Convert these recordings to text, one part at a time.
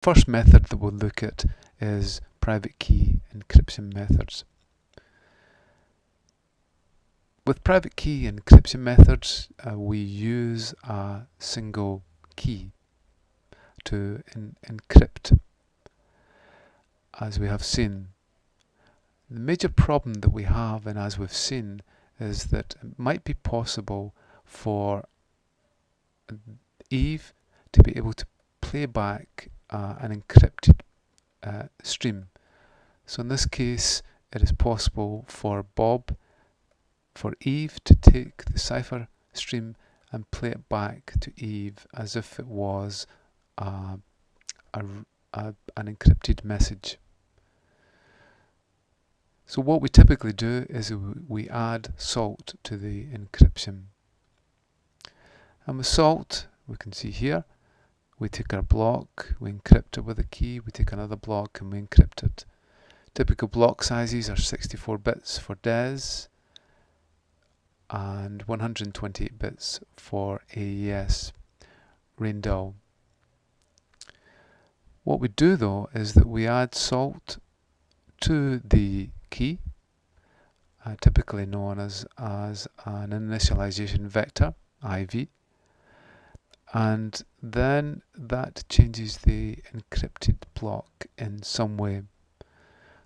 first method that we'll look at is private key encryption methods. With private key encryption methods, we use a single key to encrypt, as we have seen. The major problem that we have, and as we've seen, is that it might be possible for Eve to be able to play back an encrypted stream. So in this case, it is possible for Eve to take the Cipher stream and play it back to Eve as if it was an encrypted message. So what we typically do is we add salt to the encryption. And with salt, we can see here, we take our block, we encrypt it with a key, we take another block and we encrypt it. Typical block sizes are 64 bits for DES and 128 bits for AES, Raindow. What we do though is that we add salt to the key, typically known as an initialization vector, IV, and then that changes the encrypted block in some way.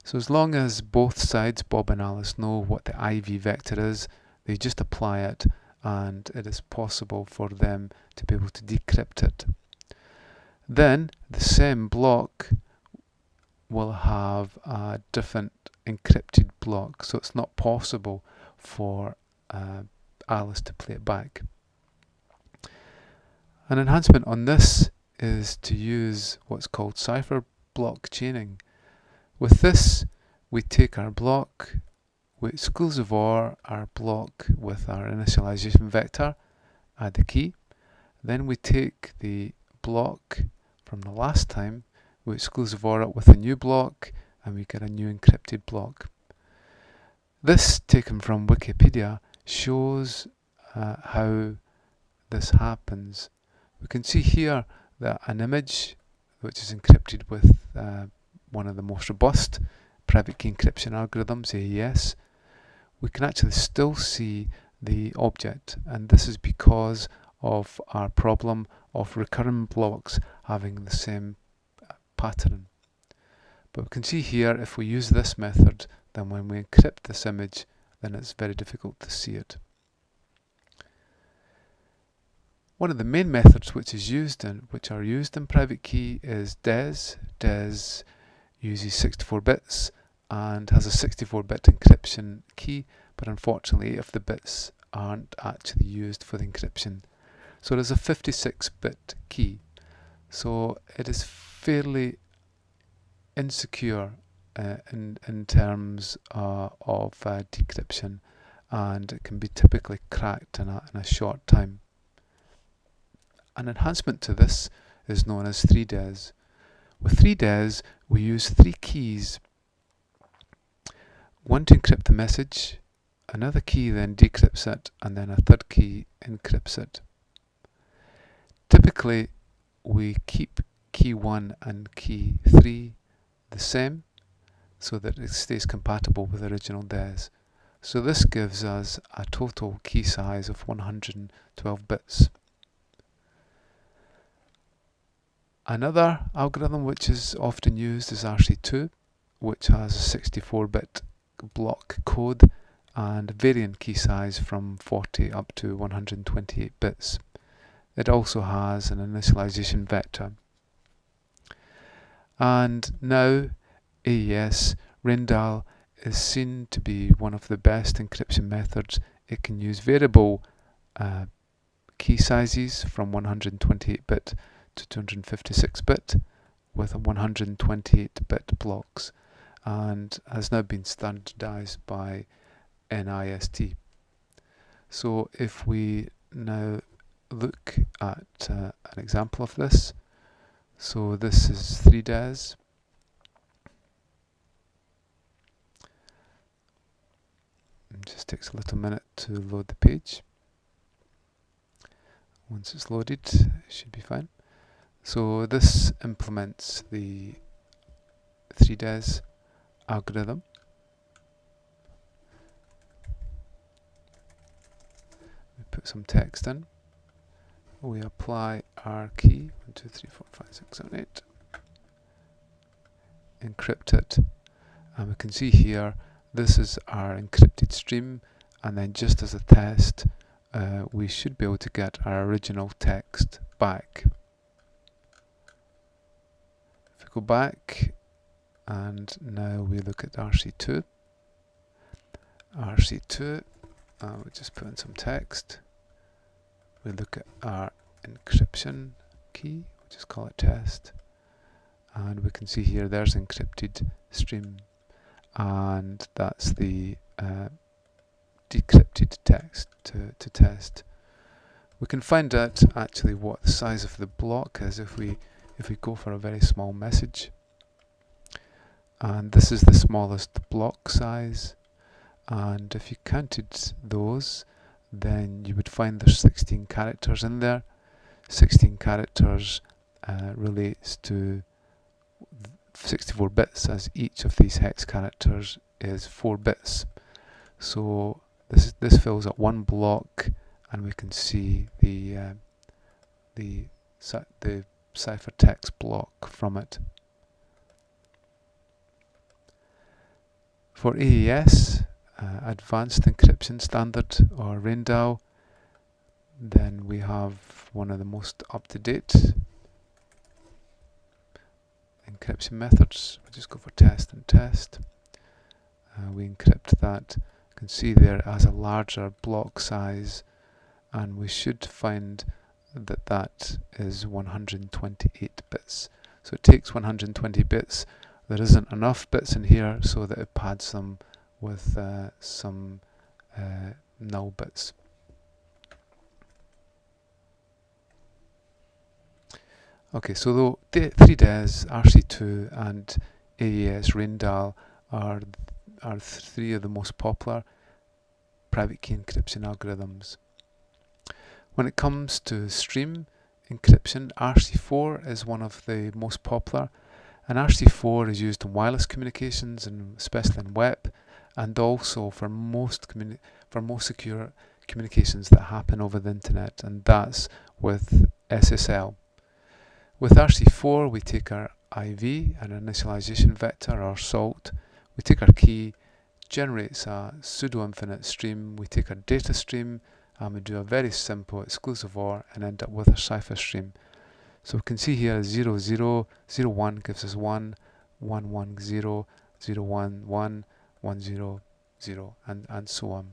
So as long as both sides, Bob and Alice, know what the IV vector is, they just apply it and it is possible for them to be able to decrypt it. Then the same block will have a different encrypted block, so it's not possible for Alice to play it back. An enhancement on this is to use what's called Cipher block chaining. With this, we take our block, we exclusive OR our block with our initialization vector, add the key, then we take the block from the last time, we exclusive OR it with a new block, and we get a new encrypted block. This, taken from Wikipedia, shows how this happens. We can see here that an image, which is encrypted with one of the most robust private key encryption algorithms, AES, we can actually still see the object, and this is because of our problem of recurrent blocks having the same pattern. But we can see here, if we use this method, then when we encrypt this image, then it's very difficult to see it. One of the main methods which are used in private key is DES. DES uses 64 bits and has a 64-bit encryption key, but unfortunately if the bits aren't actually used for the encryption. So there's a 56-bit key. So it is fairly insecure in terms of decryption, and it can be typically cracked in a short time. An enhancement to this is known as 3DES. With 3DES, we use 3 keys. One to encrypt the message, another key then decrypts it, and then a third key encrypts it. Typically, we keep key 1 and key 3 the same, so that it stays compatible with the original DES. So this gives us a total key size of 112 bits. Another algorithm which is often used is RC2, which has a 64-bit block code and variant key size from 40 up to 128 bits. It also has an initialization vector. And now AES Raindow is seen to be one of the best encryption methods. It can use variable key sizes from 128-bit to 256-bit with 128-bit blocks, and has now been standardized by NIST. So if we now look at an example of this, so this is 3DES. It just takes a little minute to load the page. Once it's loaded, it should be fine. So this implements the 3DES algorithm. We put some text in. We apply our key, 1, 2, 3, 4, 5, 6, 7, 8. Encrypt it, and we can see here this is our encrypted stream, and then just as a test we should be able to get our original text back. If we go back and now we look at RC2, we just put in some text. We look at our encryption key, we'll just call it test, and we can see here there's encrypted stream, and that's the decrypted text to test. We can find out actually what the size of the block is if we go for a very small message, and this is the smallest block size, and if you counted those then you would find there's 16 characters in there. 16 characters relates to 64 bits, as each of these hex characters is 4 bits. So this fills up one block, and we can see the ciphertext block from it. For AES, Advanced Encryption Standard, or RAINDAL, then we have one of the most up-to-date encryption methods. We'll just go for test and test. We encrypt that. You can see there it has a larger block size, and we should find that that is 128 bits. So it takes 120 bits. There isn't enough bits in here, so that it pads them with some null bits. Okay, so the 3DES, RC2 and AES RAINDAL are three of the most popular private key encryption algorithms. When it comes to stream encryption, RC4 is one of the most popular, and RC4 is used in wireless communications, and especially in web, and also for most secure communications that happen over the internet, and that's with SSL. With RC4 we take our IV, an initialization vector, or salt, we take our key, generates a pseudo-infinite stream, we take our data stream and we do a very simple exclusive OR and end up with a cipher stream. So we can see here 0, 0, 0, 1 gives us 1, 1, 1, 0, 0, 1, 1, 1, 0, 0, and so on.